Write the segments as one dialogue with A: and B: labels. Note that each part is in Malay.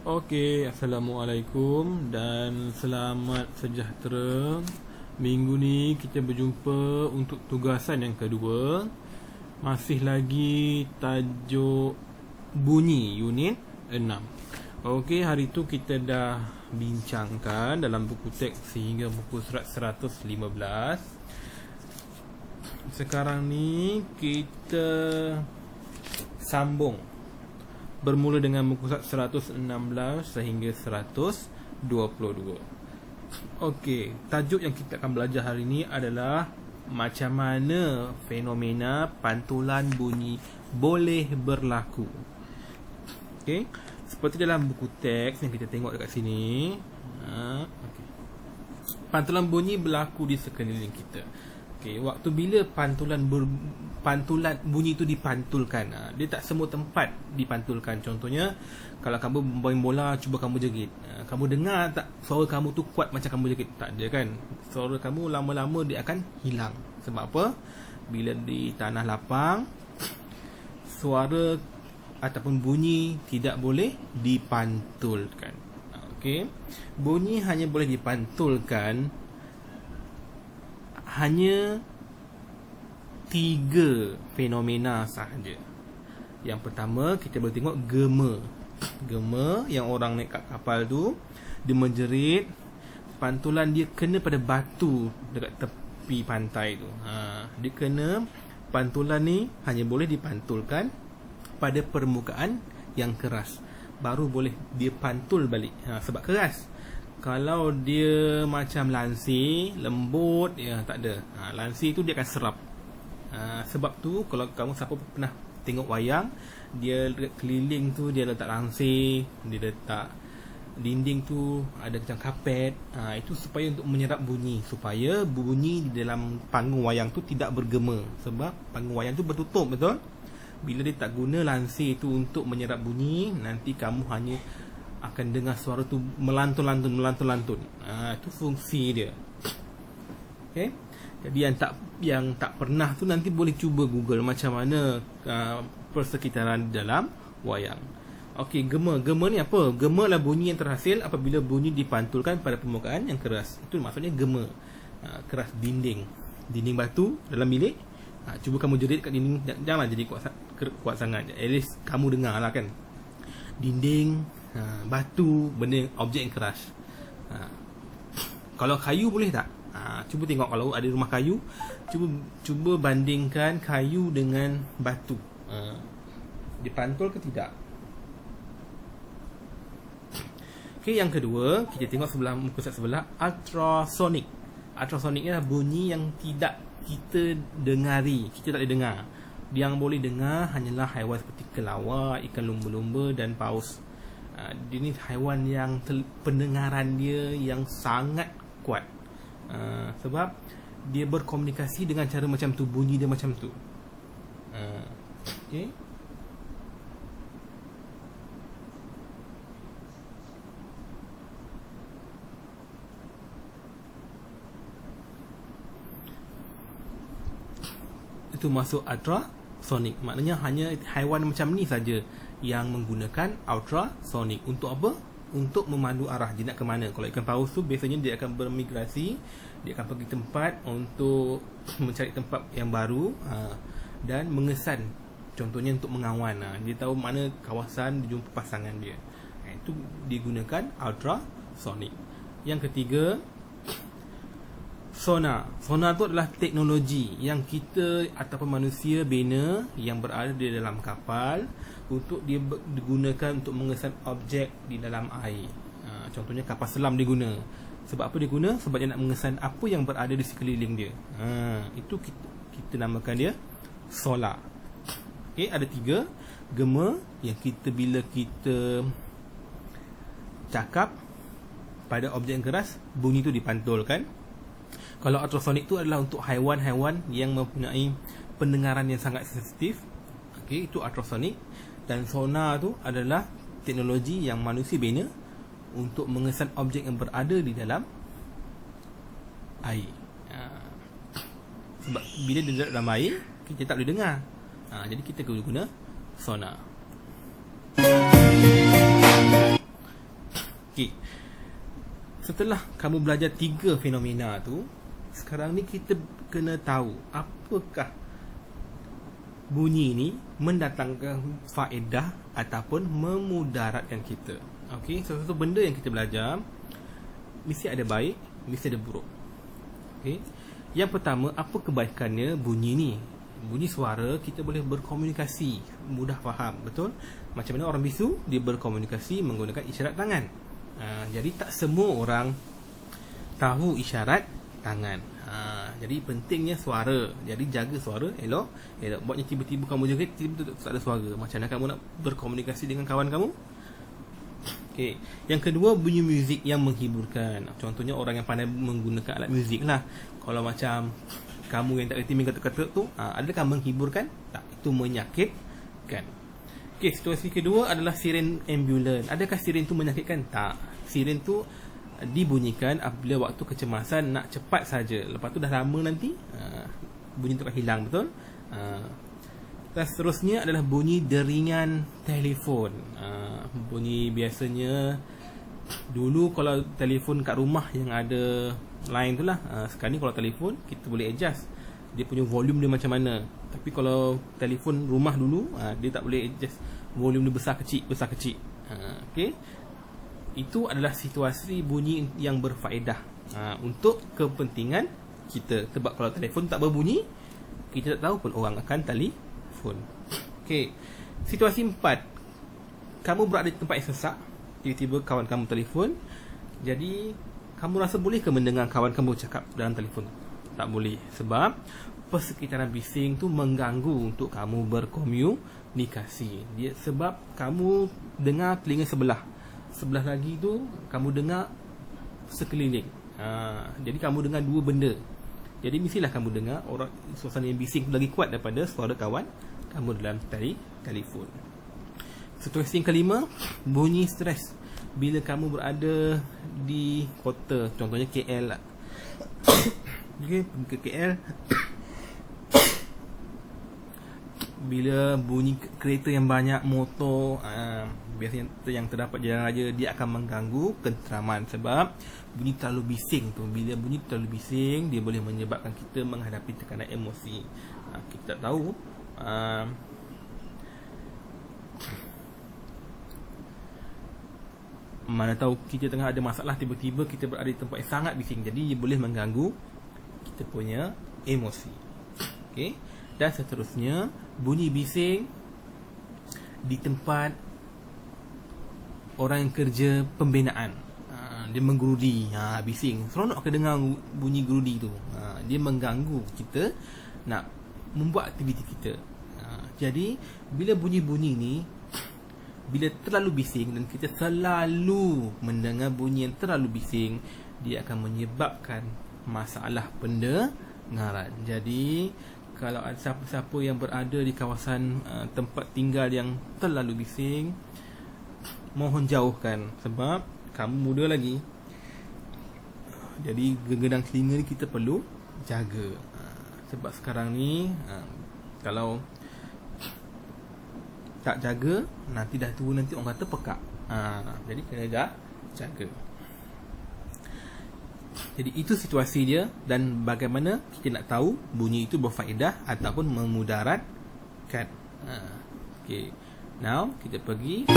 A: Okey, Assalamualaikum dan selamat sejahtera. Minggu ni kita berjumpa untuk tugasan yang kedua. Masih lagi tajuk bunyi unit 6. Okey, hari tu kita dah bincangkan dalam buku teks sehingga buku surat 115. Sekarang ni kita sambung bermula dengan muka surat 116 sehingga 122. Okey, tajuk yang kita akan belajar hari ini adalah macam mana fenomena pantulan bunyi boleh berlaku. Okey, seperti dalam buku teks yang kita tengok dekat sini. Okay. Pantulan bunyi berlaku di sekeliling kita. Okey, waktu bila pantulan bunyi itu dipantulkan, dia tak semua tempat dipantulkan. Contohnya, kalau kamu main bola, cuba kamu jerit, kamu dengar tak suara kamu tu kuat macam kamu jerit? Tak ada kan? Suara kamu lama-lama dia akan hilang. Sebab apa? Bila di tanah lapang, suara ataupun bunyi tidak boleh dipantulkan. Okey, bunyi hanya boleh dipantulkan hanya 3 fenomena sahaja. Yang pertama, kita boleh tengok gema. Gema yang orang naik kat kapal tu, dia menjerit, pantulan dia kena pada batu dekat tepi pantai tu. Dia kena, pantulan ni hanya boleh dipantulkan pada permukaan yang keras, baru boleh dia pantul balik. Sebab keras. Kalau dia macam lansir, lembut, ya tak ada. Lansir tu dia akan serap. Sebab tu kalau kamu siapa pernah tengok wayang, dia keliling tu dia letak lansir, dia letak dinding tu ada macam kapet. Itu supaya untuk menyerap bunyi, supaya bunyi di dalam panggung wayang tu tidak bergema. Sebab panggung wayang tu bertutup, betul? Bila dia tak guna lansir tu untuk menyerap bunyi, nanti kamu hanya akan dengar suara tu melantun. Itu fungsi dia. Okey. Jadi yang tak pernah tu nanti boleh cuba Google macam mana persekitaran dalam wayang. Okey, gema. Gema ni apa? Gema lah bunyi yang terhasil apabila bunyi dipantulkan pada permukaan yang keras. Itu maksudnya gema. Keras dinding batu dalam bilik. Cuba kamu jerit kat dinding, janganlah jadi kuat sangat. At least kamu dengar lah kan. Dinding, batu, benda objek yang keras. Kalau kayu boleh tak? Cuba tengok kalau ada rumah kayu, cuba bandingkan kayu dengan batu. Dipantul ke tidak? Okey, yang kedua, kita tengok sebelah muka sebelah, ultrasonic. Ultrasonic ni adalah bunyi yang tidak kita dengari, kita tak boleh dengar. Yang boleh dengar hanyalah haiwan seperti kelawar, ikan lumba-lumba dan paus. Dia ni haiwan yang pendengaran dia yang sangat kuat. Sebab dia berkomunikasi dengan cara macam tu, bunyi dia macam tu. Okey. Itu masuk ultrasonic. Maknanya hanya haiwan macam ni saja yang menggunakan ultrasonic. Untuk apa? Untuk memandu arah dia nak ke mana. Kalau ikan paus tu biasanya dia akan bermigrasi, dia akan pergi tempat untuk mencari tempat yang baru, dan mengesan. Contohnya untuk mengawan. Dia tahu mana kawasan dia jumpa pasangan dia. Itu digunakan ultrasonic. Yang ketiga, sonar. Sonar tu adalah teknologi yang kita ataupun manusia bina yang berada di dalam kapal untuk dia digunakan untuk mengesan objek di dalam air. Contohnya kapal selam dia guna. Sebab apa dia guna? Sebab dia nak mengesan apa yang berada di sekeliling dia. Itu kita namakan dia sonar. Okey, ada 3 gema yang bila kita cakap pada objek yang keras, bunyi tu dipantulkan. Kalau ultrasonic tu adalah untuk haiwan-haiwan yang mempunyai pendengaran yang sangat sensitif. Okey, itu ultrasonic. Dan sonar tu adalah teknologi yang manusia bina untuk mengesan objek yang berada di dalam air. Sebab bila dia dalam air, kita tak boleh dengar. Jadi kita guna sonar. Setelah kamu belajar 3 fenomena tu, sekarang ni kita kena tahu apakah bunyi ni mendatangkan faedah ataupun memudaratkan kita. Okey, satu benda yang kita belajar mesti ada baik, mesti ada buruk. Okey. Yang pertama, apa kebaikannya bunyi ni? Bunyi suara kita boleh berkomunikasi, mudah faham, betul? Macam mana orang bisu dia berkomunikasi menggunakan isyarat tangan. Jadi tak semua orang tahu isyarat tangan. Jadi pentingnya suara. Jadi jaga suara, elok. Buatnya tiba-tiba kamu jaga, tiba-tiba tak ada suara. Macam mana kamu nak berkomunikasi dengan kawan kamu? Okay. Yang kedua, bunyi muzik yang menghiburkan. Contohnya orang yang pandai menggunakan alat muzik lah. Kalau macam kamu yang tak kerti main kata-kata tu, adakah menghiburkan? Tak, itu menyakitkan. Okay, situasi kedua adalah siren ambulan. Adakah siren tu menyakitkan? Tak. Siren tu dibunyikan apabila waktu kecemasan nak cepat saja. Lepas tu dah lama nanti bunyi tu akan hilang, betul? Dan seterusnya adalah bunyi deringan telefon. Bunyi biasanya dulu kalau telefon kat rumah yang ada line tu lah. Sekarang ni kalau telefon kita boleh adjust dia punya volume dia macam mana. Tapi kalau telefon rumah dulu dia tak boleh adjust volume dia besar kecil. Okay. Itu adalah situasi bunyi yang berfaedah untuk kepentingan kita. Sebab kalau telefon tak berbunyi, kita tak tahu pun orang akan telefon. Okay. Situasi 4, kamu berada di tempat yang sesak, tiba-tiba kawan kamu telefon. Jadi kamu rasa boleh ke mendengar kawan kamu cakap dalam telefon? Tak boleh. Sebab persekitaran bising tu mengganggu untuk kamu berkomunikasi. Sebab kamu dengar telinga sebelah lagi tu kamu dengar sekeliling. Jadi kamu dengar dua benda. Jadi mestilah kamu dengar orang suasana yang bising tu lagi kuat daripada suara kawan kamu dalam telefon. Situasi yang kelima, bunyi stres. Bila kamu berada di kota, contohnya KL lah. Okay, ke KL, bila bunyi kereta yang banyak, motor, biasanya yang terdapat jalan raya, dia akan mengganggu ketenteraman. Sebab bunyi terlalu bising tu. Bila bunyi terlalu bising, dia boleh menyebabkan kita menghadapi tekanan emosi. Kita tak tahu mana tahu kita tengah ada masalah, tiba-tiba kita berada di tempat yang sangat bising. Jadi dia boleh mengganggu kita punya emosi. Okay. Dan seterusnya, bunyi bising di tempat orang yang kerja pembinaan. Dia menggerudi, bising. Seronok ke dengar bunyi gerudi tu. Dia mengganggu kita nak membuat aktiviti kita. Jadi bila bunyi-bunyi ni, bila terlalu bising dan kita selalu mendengar bunyi yang terlalu bising, dia akan menyebabkan masalah pendengaran. Jadi kalau ada siapa-siapa yang berada di kawasan tempat tinggal yang terlalu bising, mohon jauhkan. Sebab kamu muda lagi, jadi genggedang telinga ni kita perlu jaga. Sebab sekarang ni kalau tak jaga, nanti dah tua nanti orang kata pekak. Jadi kena jaga. Jadi itu situasi dia dan bagaimana kita nak tahu bunyi itu berfaedah ataupun memudaratkan. Okay. Now kita pergi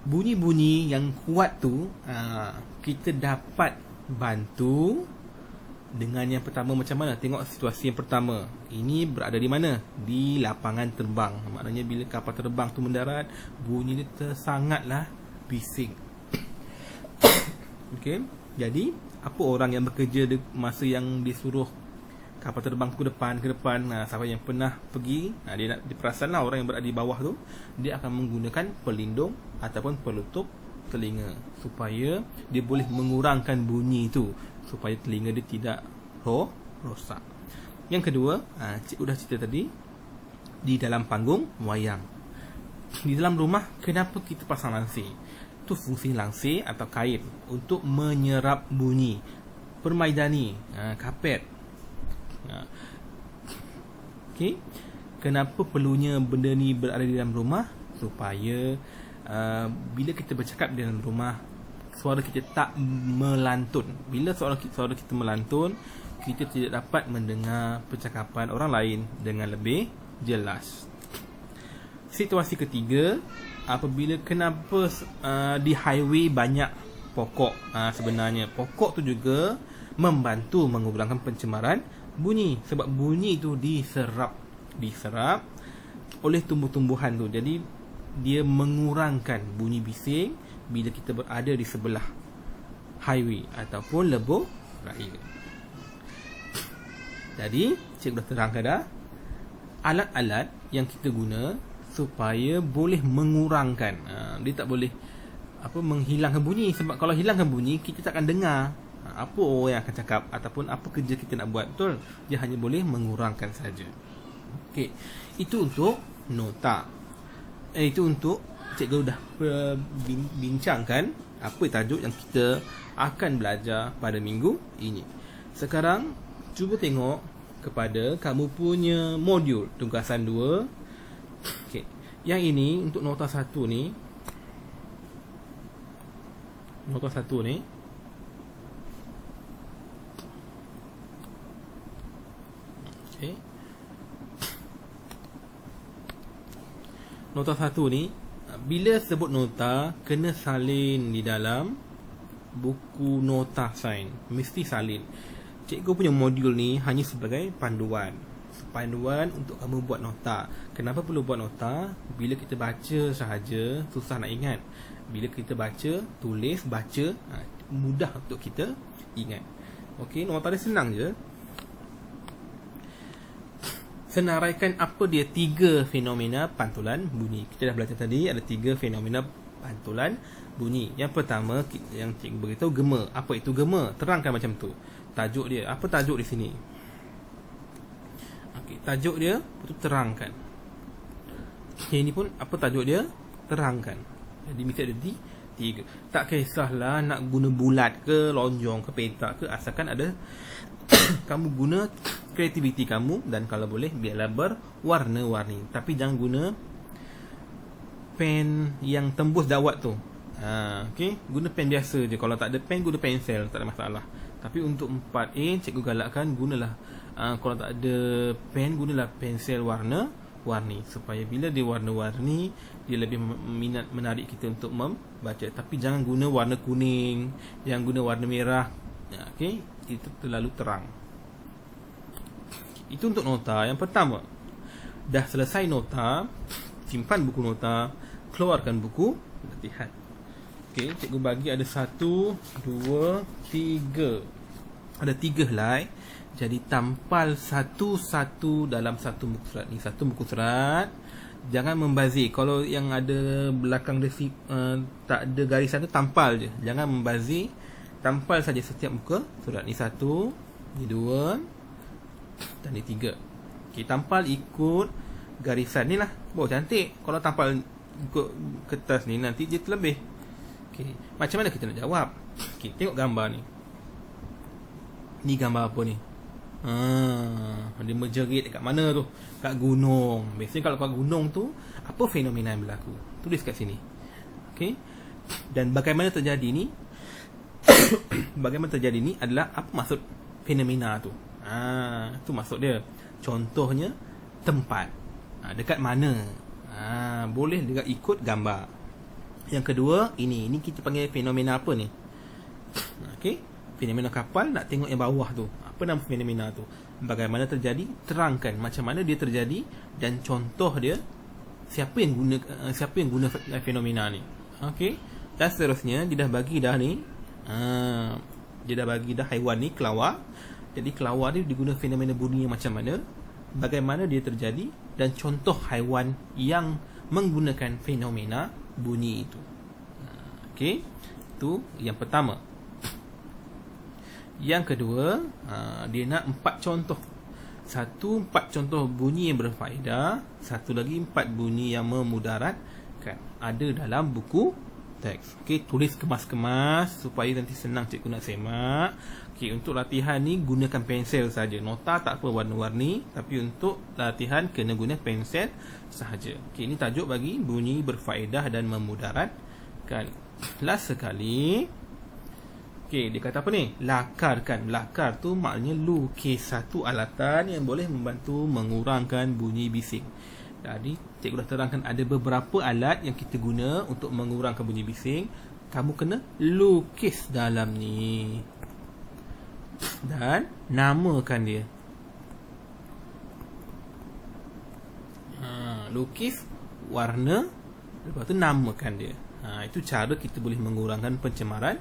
A: bunyi-bunyi yang kuat tu, kita dapat bantu dengan yang pertama. Macam mana? Tengok situasi yang pertama. Ini berada di mana? Di lapangan terbang. Maknanya bila kapal terbang tu mendarat, bunyi dia sangatlah bising. Okay. Jadi apa orang yang bekerja masa yang disuruh kapal terbang tu ke depan, siapa yang pernah pergi, dia perasan lah orang yang berada di bawah tu, dia akan menggunakan pelindung ataupun penutup telinga supaya dia boleh mengurangkan bunyi itu, supaya telinga dia tidak rosak. Yang kedua, cik sudah cerita tadi, di dalam panggung wayang. Di dalam rumah, kenapa kita pasang langsir? Itu fungsi langsir atau kain untuk menyerap bunyi. Permaidani, kapet. Okay. Kenapa perlunya benda ni berada di dalam rumah? Supaya bila kita bercakap di dalam rumah, suara kita tak melantun. Bila suara kita melantun, kita tidak dapat mendengar percakapan orang lain dengan lebih jelas. Situasi ketiga, apabila kenapa di highway banyak pokok. Sebenarnya pokok tu juga membantu mengurangkan pencemaran bunyi, sebab bunyi itu diserap oleh tumbuh-tumbuhan tu. Jadi dia mengurangkan bunyi bising bila kita berada di sebelah highway ataupun lebuh raya. Jadi cikgu dah terangkan dah alat-alat yang kita guna supaya boleh mengurangkan. Dia tak boleh menghilangkan bunyi, sebab kalau hilangkan bunyi kita tak akan dengar apa orang yang akan cakap ataupun apa kerja kita nak buat. Betul? Dia hanya boleh mengurangkan saja. Okey. Itu untuk nota. Itu untuk cikgu dah bincangkan apa tajuk yang kita akan belajar pada minggu ini. Sekarang cuba tengok kepada kamu punya modul tugasan 2. Okey. Yang ini untuk nota 1 ni. Nota 1 ni okey. Nota 1 ni, bila sebut nota kena salin di dalam buku nota sign. Mesti salin. Cikgu punya modul ni hanya sebagai panduan untuk kamu buat nota. Kenapa perlu buat nota? Bila kita baca sahaja susah nak ingat. Bila kita baca, tulis, baca, mudah untuk kita ingat. Okey, nota dia senang je. Senaraikan apa dia 3 fenomena pantulan bunyi. Kita dah belajar tadi ada 3 fenomena pantulan bunyi. Yang pertama yang cikgu beritahu gema. Apa itu gema? Terangkan macam tu. Tajuk dia. Apa tajuk di sini? Okey, tajuk dia itu terangkan. Ini pun apa tajuk dia? Terangkan. Jadi mesti ada 3. Tak kisahlah nak guna bulat ke, lonjong ke, petak ke, asalkan ada kamu guna kreativiti kamu, dan kalau boleh biarlah berwarna-warni. Tapi jangan guna pen yang tembus dawat tu. Okey, guna pen biasa je. Kalau tak ada pen, guna pensel, tak ada masalah. Tapi untuk 4A cikgu galakkan gunalah kalau tak ada pen, gunalah pensel warna-warni, supaya bila dia warna-warni dia lebih menarik kita untuk membaca. Tapi jangan guna warna kuning, jangan guna warna merah. Okey, itu terlalu terang. Itu untuk nota yang pertama. Dah selesai nota, simpan buku nota, keluarkan buku latihan. Okey, cikgu bagi ada 1, 2, 3. Ada 3 helai. Jadi tampal satu-satu dalam satu muka surat ni. Satu muka surat. Jangan membazir. Kalau yang ada belakang dia tak ada garisan tu, tampal je. Jangan membazir. Tampal saja setiap muka surat. Ni 1, ni 2 dan ni 3. Okey, tampal ikut garisan ni lah. Cantik. Kalau tampal ikut kertas ni, nanti dia terlebih. Okey, macam mana kita nak jawab? Okey, tengok gambar ni. Ni gambar apa ni? Dia menjerit dekat mana tu? Kat gunung. Biasanya kalau kat gunung tu, apa fenomena yang berlaku? Tulis kat sini. Okey. Dan bagaimana terjadi ni? Bagaimana terjadi ni adalah apa maksud fenomena tu? Itu maksud dia. Contohnya tempat. Dekat mana? Boleh dekat ikut gambar. Yang kedua, ini kita panggil fenomena apa ni? Okey, fenomena kapal. Nak tengok yang bawah tu. Apa nama fenomena tu? Bagaimana terjadi? Terangkan macam mana dia terjadi dan contoh dia. Siapa yang guna fenomena ni? Okey. Dan seterusnya dia dah bagi dah ni. Dia dah bagi dah haiwan ni kelawar. Jadi kelawar ni diguna fenomena bunyi macam mana? Bagaimana dia terjadi dan contoh haiwan yang menggunakan fenomena bunyi itu. Okey. Itu yang pertama. Yang kedua, dia nak 4 contoh. 1, 4 contoh bunyi yang berfaedah. 1 lagi 4 bunyi yang memudaratkan. Ada dalam buku teks. Okey, tulis kemas-kemas supaya nanti senang cikgu nak semak. Okey, untuk latihan ni gunakan pensel saja. Nota tak apa warna-warni, tapi untuk latihan kena guna pensel sahaja. Okey, ini tajuk bagi bunyi berfaedah dan memudaratkan. Last sekali. Okey, dia kata apa ni? Lakarkan. Lakar tu maknanya lukis satu alatan yang boleh membantu mengurangkan bunyi bising. Jadi, cikgu dah terangkan ada beberapa alat yang kita guna untuk mengurangkan bunyi bising. Kamu kena lukis dalam ni. Dan namakan dia. Lukis, warna, lepas tu namakan dia. Itu cara kita boleh mengurangkan pencemaran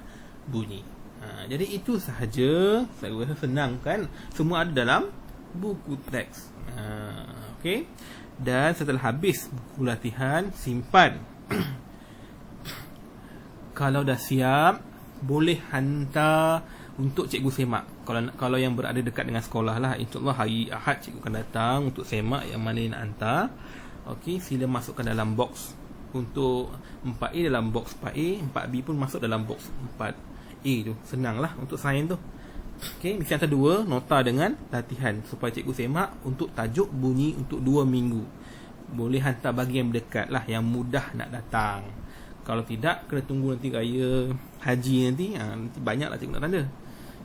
A: bunyi. Jadi itu sahaja. Saya rasa senang kan? Semua ada dalam buku teks. Okey. Dan setelah habis buku latihan, simpan. Kalau dah siap, boleh hantar untuk cikgu semak. Kalau yang berada dekat dengan sekolah lah, insyaAllah hari Ahad cikgu akan datang untuk semak yang mana yang nak hantar. Okey, sila masukkan dalam box. Untuk 4A dalam box 4A, 4B pun masuk dalam box 4A tu. Senang lah untuk sains tu. Okey, mesti hantar 2 nota dengan latihan supaya cikgu semak untuk tajuk bunyi untuk 2 minggu. Boleh hantar bagi yang berdekat lah, yang mudah nak datang. Kalau tidak, kena tunggu nanti raya haji nanti. Nanti banyak lah cikgu nak tanda.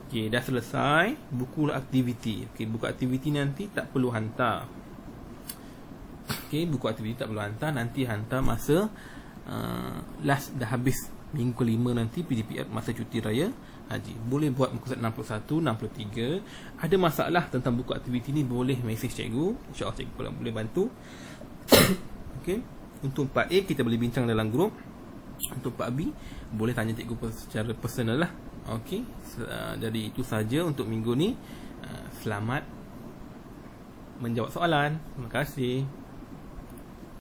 A: Okey, dah selesai buku aktiviti. Okey, buku aktiviti nanti tak perlu hantar. Okey, buku aktiviti tak perlu hantar. Nanti hantar masa last dah habis minggu ke-5 nanti PDPR masa cuti raya haji. Boleh buat muka surat 61, 63. Ada masalah tentang buku aktiviti ni, boleh mesej cikgu. InsyaAllah cikgu boleh bantu. Okey, untuk 4A kita boleh bincang dalam grup. Untuk 4B boleh tanya cikgu secara personal lah. Okey, jadi itu saja untuk minggu ni. Selamat menjawab soalan. Terima kasih.